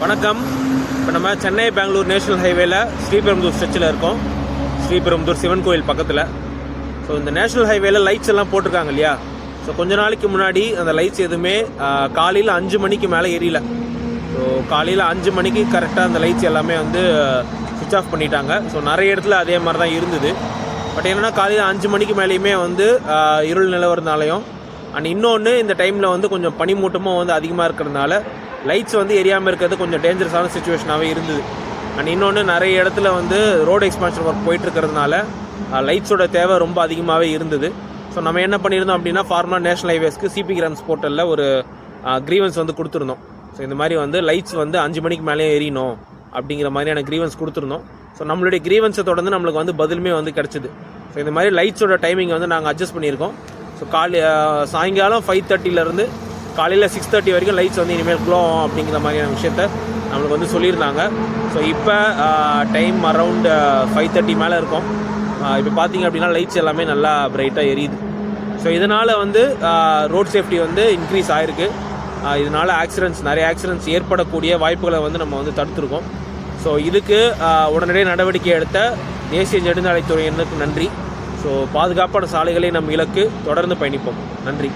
வணக்கம். இப்போ நம்ம சென்னை பெங்களூர் நேஷனல் ஹைவேல ஸ்ரீபெரும்புதூர் ஸ்ட்ரெச்சில் இருக்கோம். ஸ்ரீபெரும்புதூர் சிவன் கோயில் பக்கத்தில். ஸோ இந்த நேஷனல் ஹைவேல லைட்ஸ் எல்லாம் போட்டிருக்காங்க இல்லையா. ஸோ கொஞ்ச நாளைக்கு முன்னாடி அந்த லைட்ஸ் எதுவுமே காலையில் 5 மணிக்கு மேலே எரியல. ஸோ காலையில் 5 மணிக்கு கரெக்டாக அந்த லைட்ஸ் எல்லாமே வந்து சுவிட்ச் ஆஃப் பண்ணிட்டாங்க. ஸோ நிறைய இடத்துல அதே மாதிரி தான் இருந்தது. பட் என்னென்னா காலையில் 5 மணிக்கு மேலேயுமே வந்து இருள் நிலவரனாலையும் அண்ட் இன்னொன்று இந்த டைமில் வந்து கொஞ்சம் பனிமூட்டமும் வந்து அதிகமாக இருக்கிறதுனால லைட்ஸ் வந்து எரியாமல் இருக்கிறது கொஞ்சம் டேஞ்சரஸான சுச்சுவேஷனாகவே இருந்தது. அண்ட் இன்னொன்று நிறைய இடத்துல வந்து ரோடு எக்ஸ்பான்ஷன் ஒர்க் போயிட்டுருக்கிறதுனால லைட்ஸோட தேவை ரொம்ப அதிகமாகவே இருந்தது. ஸோ நம்ம என்ன பண்ணியிருந்தோம் அப்படின்னா ஃபார்மலாக நேஷனல் ஹைவேஸ்க்கு சிபி கிராம்ஸ் போர்ட்டலில் ஒரு க்ரீவன்ஸ் வந்து கொடுத்துருந்தோம். ஸோ இந்த மாதிரி வந்து லைட்ஸ் வந்து 5 மணிக்கு மேலே எரியணும் அப்படிங்கிற மாதிரியான க்ரீவன்ஸ் கொடுத்துருந்தோம். ஸோ நம்மளுடைய க்ரீவன்ஸை தொடர்ந்து நம்மளுக்கு வந்து பதிலுமே வந்து கிடச்சிது. ஸோ இந்த மாதிரி லைட்ஸோட டைமிங் வந்து நாங்கள் அட்ஜஸ்ட் பண்ணியிருக்கோம். ஸோ சாயங்காலம் 5:30 காலையில் 6:30 வரைக்கும் லைட்ஸ் வந்து இனிமேல் க்ளோ ஆகும் அப்படிங்கிற மாதிரியான விஷயத்த நம்மளுக்கு வந்து சொல்லியிருந்தாங்க. ஸோ இப்போ டைம் அரவுண்ட் 5:30 மேலே இருக்கும். இப்போ பார்த்தீங்க அப்படின்னா லைட்ஸ் எல்லாமே நல்லா பிரைட்டாக எரியுது. ஸோ இதனால் வந்து ரோட் சேஃப்டி வந்து இன்க்ரீஸ் ஆகிருக்கு. இதனால் நிறைய ஆக்சிடென்ட்ஸ் ஏற்படக்கூடிய வாய்ப்புகளை வந்து நம்ம வந்து தடுத்துருக்கோம். ஸோ இதுக்கு உடனடியே நடவடிக்கை எடுத்த தேசிய நெடுஞ்சாலைத்துறையினருக்கு நன்றி. ஸோ பாதுகாப்பான சாலைகளை நம் இலக்கு, தொடர்ந்து பயணிப்போம். நன்றி.